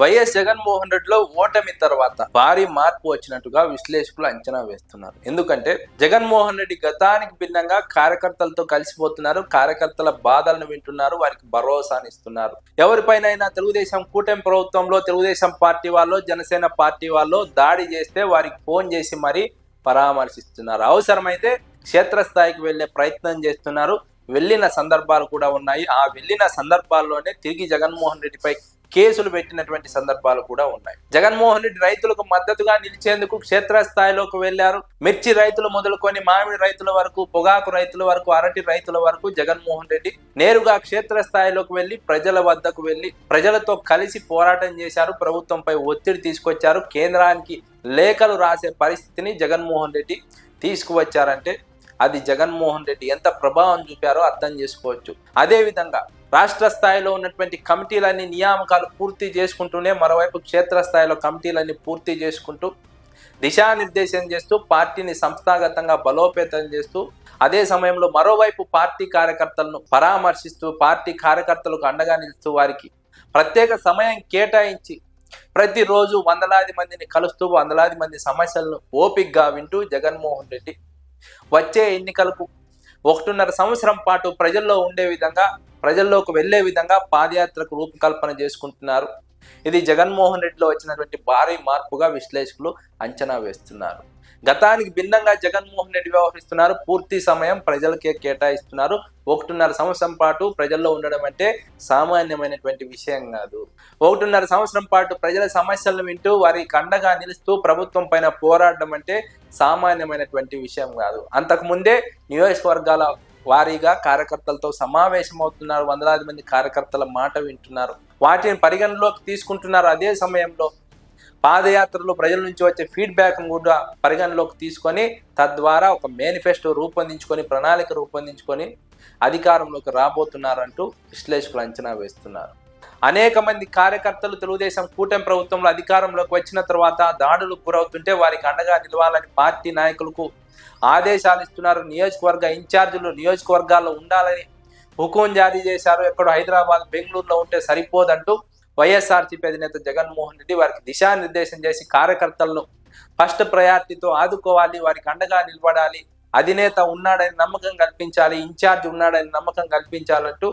YS Jaganmohan రెడ్డిలో ఓటమి తర్వాత భారీ మార్పు వచ్చినట్టుగా విశ్లేషకులు అంచనా వేస్తున్నారు. ఎందుకంటే జగన్మోహన్ రెడ్డి గతానికి భిన్నంగా కార్యకర్తలతో కలిసిపోతున్నారు, కార్యకర్తల బాధలను వింటున్నారు, వారికి భరోసాని ఇస్తున్నారు. ఎవరిపైనైనా తెలుగుదేశం కూటమి ప్రభుత్వంలో తెలుగుదేశం పార్టీ వాళ్ళు, జనసేన పార్టీ వాళ్ళు దాడి చేస్తే వారికి ఫోన్ చేసి మరీ పరామర్శిస్తున్నారు. అవసరమైతే క్షేత్రస్థాయికి వెళ్లే ప్రయత్నం చేస్తున్నారు. వెళ్ళిన సందర్భాలు కూడా ఉన్నాయి. ఆ వెళ్ళిన సందర్భాల్లోనే తిరిగి జగన్మోహన్ రెడ్డిపై కేసులు పెట్టినటువంటి సందర్భాలు కూడా ఉన్నాయి. జగన్మోహన్ రెడ్డి రైతులకు మద్దతుగా నిలిచేందుకు క్షేత్రస్థాయిలోకి వెళ్లారు. మిర్చి రైతులు మొదలుకొని మామిడి రైతుల వరకు, పొగాకు రైతుల వరకు, అరటి రైతుల వరకు జగన్మోహన్ రెడ్డి నేరుగా క్షేత్రస్థాయిలోకి వెళ్లి ప్రజల వద్దకు వెళ్లి ప్రజలతో కలిసి పోరాటం చేశారు. ప్రభుత్వంపై ఒత్తిడి తీసుకొచ్చారు. కేంద్రానికి లేఖలు రాసే పరిస్థితిని జగన్మోహన్ రెడ్డి తీసుకువచ్చారంటే అది జగన్మోహన్ రెడ్డి ఎంత ప్రభావం చూపారో అర్థం చేసుకోవచ్చు. అదే విధంగా రాష్ట్ర స్థాయిలో ఉన్నటువంటి కమిటీలన్నీ నియామకాలు పూర్తి చేసుకుంటూనే మరోవైపు క్షేత్రస్థాయిలో కమిటీలన్నీ పూర్తి చేసుకుంటూ దిశానిర్దేశం చేస్తూ పార్టీని సంస్థాగతంగా బలోపేతం చేస్తూ అదే సమయంలో మరోవైపు పార్టీ కార్యకర్తలను పరామర్శిస్తూ పార్టీ కార్యకర్తలకు అండగా నిలుస్తూ వారికి ప్రత్యేక సమయం కేటాయించి ప్రతిరోజు వందలాది మందిని కలుస్తూ వందలాది మంది సమస్యలను ఓపికగా వింటూ జగన్మోహన్ రెడ్డి వచ్చే ఎన్నికలకు 1.5 సంవత్సరం పాటు ప్రజల్లో ఉండే విధంగా, ప్రజల్లోకి వెళ్లే విధంగా పాదయాత్రకు రూపకల్పన చేసుకుంటున్నారు. ఇది జగన్మోహన్ రెడ్డిలో వచ్చినటువంటి భారీ మార్పుగా విశ్లేషకులు అంచనా వేస్తున్నారు. గతానికి భిన్నంగా జగన్మోహన్ రెడ్డి వ్యవహరిస్తున్నారు. పూర్తి సమయం ప్రజలకే కేటాయిస్తున్నారు. 1.5 సంవత్సరం పాటు ప్రజల్లో ఉండడం అంటే సామాన్యమైనటువంటి విషయం కాదు. 1.5 సంవత్సరం పాటు ప్రజల సమస్యలను వింటూ వారికి అండగా నిలుస్తూ ప్రభుత్వం పైన పోరాడడం అంటే సామాన్యమైనటువంటి విషయం కాదు. అంతకుముందే నియోజకవర్గాల వారీగా కార్యకర్తలతో సమావేశం అవుతున్నారు. వందలాది మంది కార్యకర్తల మాట వింటున్నారు, వాటిని పరిగణలోకి తీసుకుంటున్నారు. అదే సమయంలో పాదయాత్రలో ప్రజల నుంచి వచ్చే ఫీడ్బ్యాక్ కూడా పరిగణలోకి తీసుకొని తద్వారా ఒక మేనిఫెస్టో రూపొందించుకొని, ప్రణాళిక రూపొందించుకొని అధికారంలోకి రాబోతున్నారంటూ విశ్లేషకులు అంచనా వేస్తున్నారు. అనేక మంది కార్యకర్తలు తెలుగుదేశం కూటమి ప్రభుత్వంలో అధికారంలోకి వచ్చిన తర్వాత దాడులకు గురవుతుంటే వారికి అండగా నిలవాలని పార్టీ నాయకులకు ఆదేశాలు ఇస్తున్నారు. నియోజకవర్గ ఇన్ఛార్జీలు నియోజకవర్గాల్లో ఉండాలని హుకుం జారీ చేశారు. ఎక్కడో హైదరాబాద్, బెంగళూరులో ఉంటే సరిపోదంటూ వైఎస్ఆర్సీపీ అధినేత జగన్మోహన్ రెడ్డి వారికి దిశానిర్దేశం చేసి కార్యకర్తలను ఫస్ట్ ప్రయారిటీతో ఆదుకోవాలి, వారికి అండగా నిలబడాలి, అధినేత ఉన్నాడని నమ్మకం కల్పించాలి, ఇన్ఛార్జ్ ఉన్నాడని నమ్మకం కల్పించాలంటూ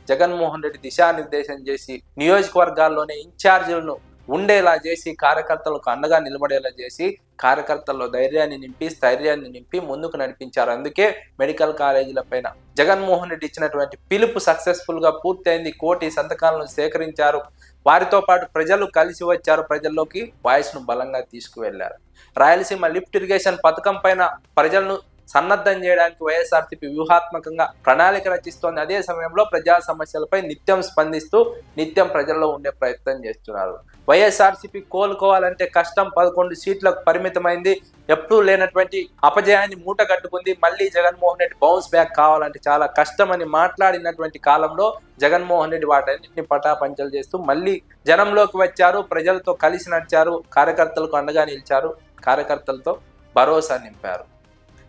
జగన్మోహన్ రెడ్డి దిశానిర్దేశం చేసి నియోజకవర్గాల్లోనే ఇన్ఛార్జీలను ఉండేలా చేసి కార్యకర్తలకు అండగా నిలబడేలా చేసి కార్యకర్తల్లో ధైర్యాన్ని నింపి స్థైర్యాన్ని నింపి ముందుకు నడిపించారు. అందుకే మెడికల్ కాలేజీల పైన జగన్మోహన్ రెడ్డి ఇచ్చినటువంటి పిలుపు సక్సెస్ఫుల్ గా పూర్తయింది. 1 కోటి సంతకాలను సేకరించారు. వారితో పాటు ప్రజలు కలిసి వచ్చారు. ప్రజల్లోకి వాయిస్ ను బలంగా తీసుకువెళ్లారు. రాయలసీమ లిఫ్ట్ ఇరిగేషన్ పథకం పైన ప్రజలను సన్నద్ధం చేయడానికి వైఎస్ఆర్సీపీ వ్యూహాత్మకంగా ప్రణాళిక రచిస్తోంది. అదే సమయంలో ప్రజా సమస్యలపై నిత్యం స్పందిస్తూ నిత్యం ప్రజల్లో ఉండే ప్రయత్నం చేస్తున్నారు. వైఎస్ఆర్సీపీ కోలుకోవాలంటే కష్టం. 11 సీట్లకు పరిమితమైంది. ఎప్పుడూ లేనటువంటి అపజయాన్ని మూట కట్టుకుంది. మళ్ళీ జగన్మోహన్ రెడ్డి బౌన్స్ బ్యాక్ కావాలంటే చాలా కష్టమని మాట్లాడినటువంటి కాలంలో జగన్మోహన్ రెడ్డి వాటన్నింటినీ పటాపంచలు చేస్తూ మళ్ళీ జనంలోకి వచ్చారు. ప్రజలతో కలిసి నడిచారు. కార్యకర్తలకు అండగా నిలిచారు. కార్యకర్తలతో భరోసా నింపారు.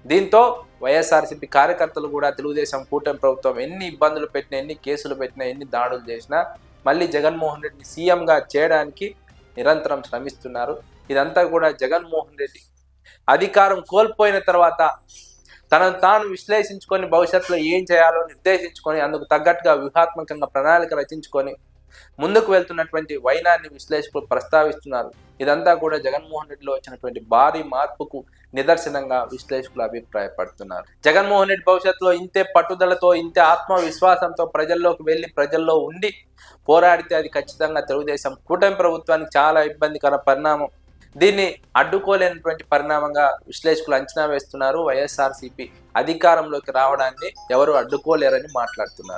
దీంతో వైఎస్ఆర్సీపీ కార్యకర్తలు కూడా తెలుగుదేశం కూటమి ప్రభుత్వం ఎన్ని ఇబ్బందులు పెట్టినా, ఎన్ని కేసులు పెట్టినా, ఎన్ని దాడులు చేసినా మళ్ళీ జగన్మోహన్ రెడ్డిని సీఎంగా చేయడానికి నిరంతరం శ్రమిస్తున్నారు. ఇదంతా కూడా జగన్మోహన్ రెడ్డి అధికారం కోల్పోయిన తర్వాత తనను తాను విశ్లేషించుకొని భవిష్యత్తులో ఏం చేయాలో నిర్దేశించుకొని అందుకు తగ్గట్టుగా వ్యూహాత్మకంగా ప్రణాళిక రచించుకొని ముందుకు వెళ్తున్నటువంటి వైనాన్ని విశ్లేషకులు ప్రస్తావిస్తున్నారు. ఇదంతా కూడా జగన్మోహన్ రెడ్డిలో వచ్చినటువంటి భారీ మార్పుకు నిదర్శనంగా విశ్లేషకులు అభిప్రాయపడుతున్నారు. జగన్మోహన్ రెడ్డి భవిష్యత్తులో ఇంతే పట్టుదలతో, ఇంతే ఆత్మవిశ్వాసంతో ప్రజల్లోకి వెళ్ళి ప్రజల్లో ఉండి పోరాడితే అది ఖచ్చితంగా తెలుగుదేశం కూటమి ప్రభుత్వానికి చాలా ఇబ్బందికర పరిణామం. దీన్ని అడ్డుకోలేనటువంటి పరిణామంగా విశ్లేషకులు అంచనా వేస్తున్నారు. వైఎస్ఆర్సీపీ అధికారంలోకి రావడాన్ని ఎవరు అడ్డుకోలేరని మాట్లాడుతున్నారు.